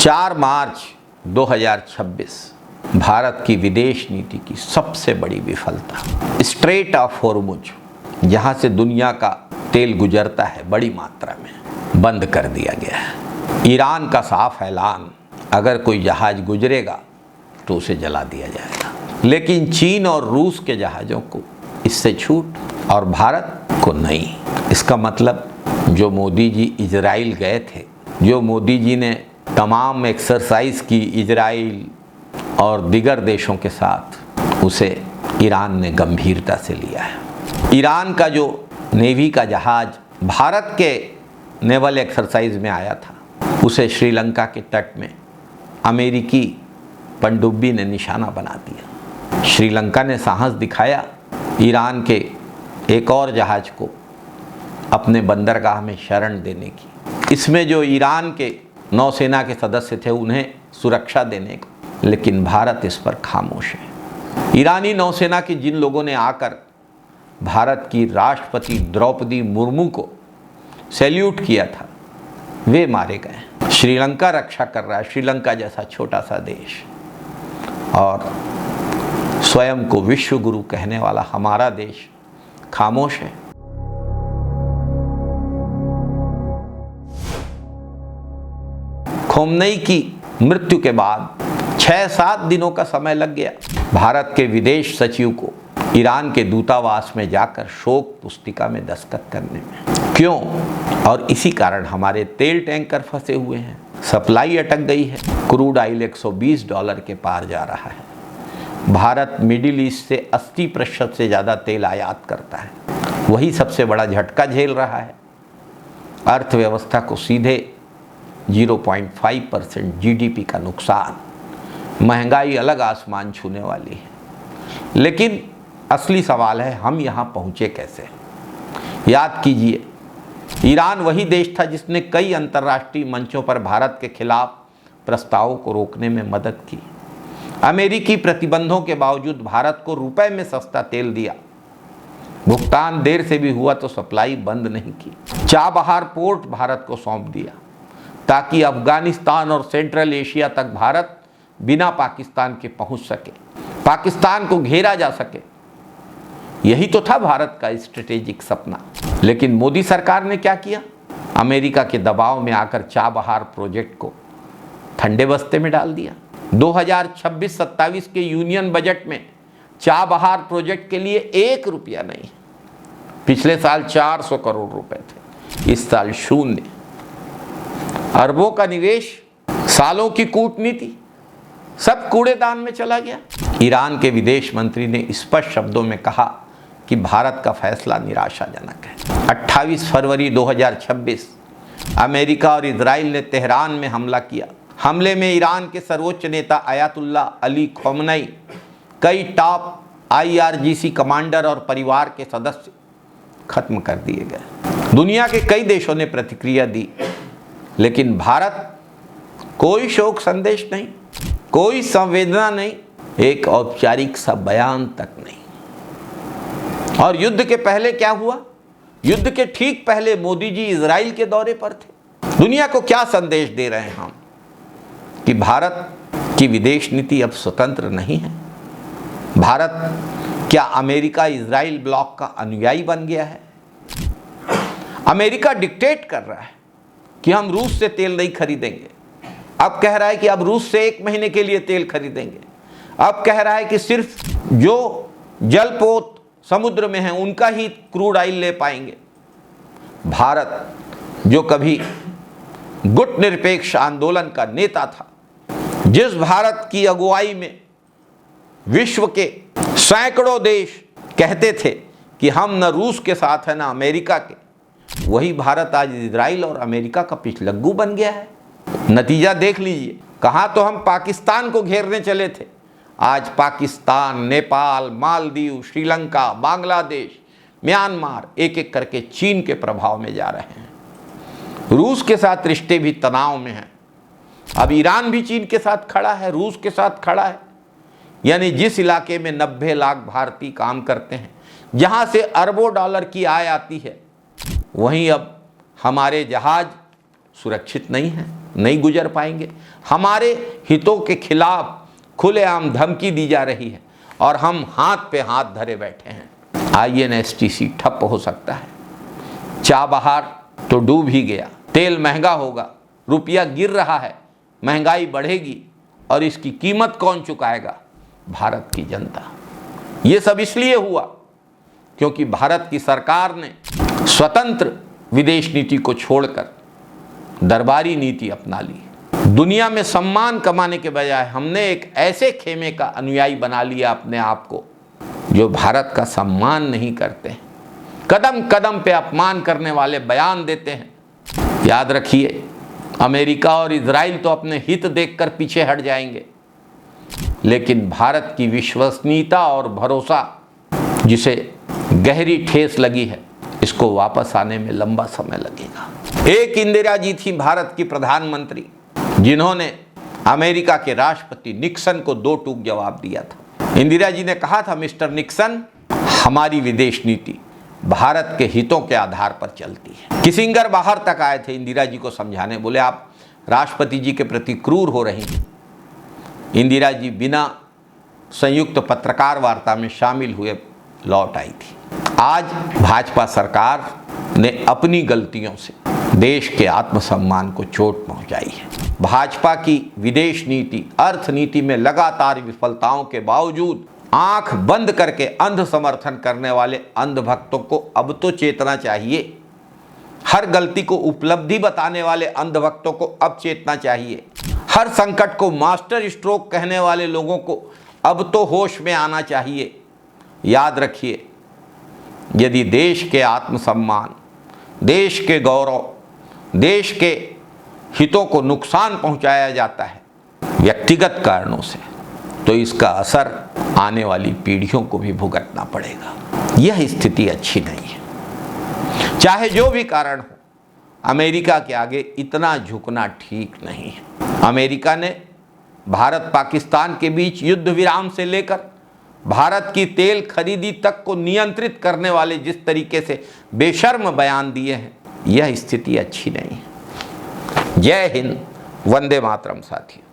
4 मार्च 2026 भारत की विदेश नीति की सबसे बड़ी विफलता। स्ट्रेट ऑफ हॉर्मुज, जहां से दुनिया का तेल गुजरता है बड़ी मात्रा में, बंद कर दिया गया है। ईरान का साफ ऐलान, अगर कोई जहाज गुजरेगा तो उसे जला दिया जाएगा। लेकिन चीन और रूस के जहाज़ों को इससे छूट और भारत को नहीं। इसका मतलब जो मोदी जी इजराइल गए थे, जो मोदी जी ने तमाम एक्सरसाइज की इजराइल और दीगर देशों के साथ, उसे ईरान ने गंभीरता से लिया है। ईरान का जो नेवी का जहाज भारत के नेवल एक्सरसाइज में आया था, उसे श्रीलंका के तट में अमेरिकी पनडुब्बी ने निशाना बना दिया। श्रीलंका ने साहस दिखाया ईरान के एक और जहाज को अपने बंदरगाह में शरण देने की। इसमें जो ईरान के नौसेना के सदस्य थे उन्हें सुरक्षा देने को, लेकिन भारत इस पर खामोश है। ईरानी नौसेना के जिन लोगों ने आकर भारत की राष्ट्रपति द्रौपदी मुर्मू को सैल्यूट किया था, वे मारे गए। श्रीलंका रक्षा कर रहा है, श्रीलंका जैसा छोटा सा देश, और स्वयं को विश्व गुरु कहने वाला हमारा देश खामोश है। खोमनई की मृत्यु के बाद 6-7 दिनों का समय लग गया भारत के विदेश सचिव को ईरान के दूतावास में जाकर शोक पुस्तिका में दस्तखत करने में। क्यों? और इसी कारण हमारे तेल टैंकर फंसे हुए हैं, सप्लाई अटक गई है, क्रूड ऑयल $120 के पार जा रहा है। भारत मिडिल ईस्ट से 80% से ज़्यादा तेल आयात करता है, वही सबसे बड़ा झटका झेल रहा है। अर्थव्यवस्था को सीधे 0.5% जीडीपी का नुकसान, महंगाई अलग आसमान छूने वाली है। लेकिन असली सवाल है, हम यहाँ पहुँचे कैसे? याद कीजिए, ईरान वही देश था जिसने कई अंतर्राष्ट्रीय मंचों पर भारत के खिलाफ प्रस्तावों को रोकने में मदद की। अमेरिकी प्रतिबंधों के बावजूद भारत को रुपए में सस्ता तेल दिया। भुगतान देर से भी हुआ तो सप्लाई बंद नहीं की। चाबहार पोर्ट भारत को सौंप दिया ताकि अफगानिस्तान और सेंट्रल एशिया तक भारत बिना पाकिस्तान के पहुंच सके, पाकिस्तान को घेरा जा सके। यही तो था भारत का स्ट्रेटेजिक सपना। लेकिन मोदी सरकार ने क्या किया? अमेरिका के दबाव में आकर चाबहार प्रोजेक्ट को ठंडे बस्ते में डाल दिया। 2026-27 के यूनियन बजट में चाबहार प्रोजेक्ट के लिए 1 रुपया नहीं। पिछले साल 400 करोड़ रुपए थे, इस साल 0। अरबों का निवेश, सालों की कूटनीति, सब कूड़ेदान में चला गया। ईरान के विदेश मंत्री ने स्पष्ट शब्दों में कहा कि भारत का फैसला निराशाजनक है। 28 फरवरी 2026 अमेरिका और इजराइल ने तेहरान में हमला किया। हमले में ईरान के सर्वोच्च नेता अयातुल्ला अली खोमनई, कई टॉप IRGC कमांडर और परिवार के सदस्य खत्म कर दिए गए। दुनिया के कई देशों ने प्रतिक्रिया दी, लेकिन भारत कोई शोक संदेश नहीं, कोई संवेदना नहीं, एक औपचारिक सा बयान तक नहीं। और युद्ध के पहले क्या हुआ? युद्ध के ठीक पहले मोदी जी इजराइल के दौरे पर थे। दुनिया को क्या संदेश दे रहे हैं हम? कि भारत की विदेश नीति अब स्वतंत्र नहीं है। भारत क्या अमेरिका इजराइल ब्लॉक का अनुयायी बन गया है? अमेरिका डिक्टेट कर रहा है कि हम रूस से तेल नहीं खरीदेंगे। अब कह रहा है कि अब रूस से 1 महीने के लिए तेल खरीदेंगे। अब कह रहा है कि सिर्फ जो जलपोत समुद्र में हैं उनका ही क्रूड ऑयल ले पाएंगे। भारत, जो कभी गुट निरपेक्ष आंदोलन का नेता था, जिस भारत की अगुवाई में विश्व के सैकड़ों देश कहते थे कि हम न रूस के साथ हैं न अमेरिका के, वही भारत आज इजराइल और अमेरिका का पिछलग्गू बन गया है। नतीजा देख लीजिए। कहाँ तो हम पाकिस्तान को घेरने चले थे, आज पाकिस्तान, नेपाल, मालदीव, श्रीलंका, बांग्लादेश, म्यांमार एक एक करके चीन के प्रभाव में जा रहे हैं। रूस के साथ रिश्ते भी तनाव में हैं। अब ईरान भी चीन के साथ खड़ा है, रूस के साथ खड़ा है। यानी जिस इलाके में 90 लाख भारतीय काम करते हैं, जहाँ से अरबों डॉलर की आय आती है, वहीं अब हमारे जहाज सुरक्षित नहीं हैं। नहीं गुजर पाएंगे। हमारे हितों के खिलाफ खुलेआम धमकी दी जा रही है और हम हाथ पे हाथ धरे बैठे हैं। INSTC ठप हो सकता है, चाबहार तो डूब ही गया, तेल महंगा होगा, रुपया गिर रहा है, महंगाई बढ़ेगी और इसकी कीमत कौन चुकाएगा? भारत की जनता। ये सब इसलिए हुआ क्योंकि भारत की सरकार ने स्वतंत्र विदेश नीति को छोड़कर दरबारी नीति अपना ली। दुनिया में सम्मान कमाने के बजाय हमने एक ऐसे खेमे का अनुयायी बना लिया अपने आप को जो भारत का सम्मान नहीं करते हैं, कदम कदम पे अपमान करने वाले बयान देते हैं। याद रखिए, अमेरिका और इजराइल तो अपने हित देखकर पीछे हट जाएंगे, लेकिन भारत की विश्वसनीयता और भरोसा जिसे गहरी ठेस लगी है, इसको वापस आने में लंबा समय लगेगा। एक इंदिरा जी थी भारत की प्रधानमंत्री, जिन्होंने अमेरिका के राष्ट्रपति निक्सन को दो टूक जवाब दिया था। इंदिरा जी ने कहा था, मिस्टर निक्सन, हमारी विदेश नीति भारत के हितों के आधार पर चलती है। किसिंगर बाहर तक आए थे इंदिरा जी को समझाने, बोले आप राष्ट्रपति जी के प्रति क्रूर हो रही हैं। इंदिरा जी बिना संयुक्त पत्रकार वार्ता में शामिल हुए लौट आई थी। आज भाजपा सरकार ने अपनी गलतियों से देश के आत्मसम्मान को चोट पहुंचाई है। भाजपा की विदेश नीति, अर्थनीति में लगातार विफलताओं के बावजूद आंख बंद करके अंध समर्थन करने वाले अंधभक्तों को अब तो चेतना चाहिए। हर गलती को उपलब्धि बताने वाले अंधभक्तों को अब चेतना चाहिए। हर संकट को मास्टर स्ट्रोक कहने वाले लोगों को अब तो होश में आना चाहिए। याद रखिए, यदि देश के आत्मसम्मान, देश के गौरव, देश के हितों को नुकसान पहुंचाया जाता है व्यक्तिगत कारणों से, तो इसका असर आने वाली पीढ़ियों को भी भुगतना पड़ेगा। यह स्थिति अच्छी नहीं है। चाहे जो भी कारण हो, अमेरिका के आगे इतना झुकना ठीक नहीं है। अमेरिका ने भारत पाकिस्तान के बीच युद्ध विराम से लेकर भारत की तेल खरीदी तक को नियंत्रित करने वाले जिस तरीके से बेशर्म बयान दिए हैं, यह स्थिति अच्छी नहीं है। जय हिंद, वंदे मातरम साथियों।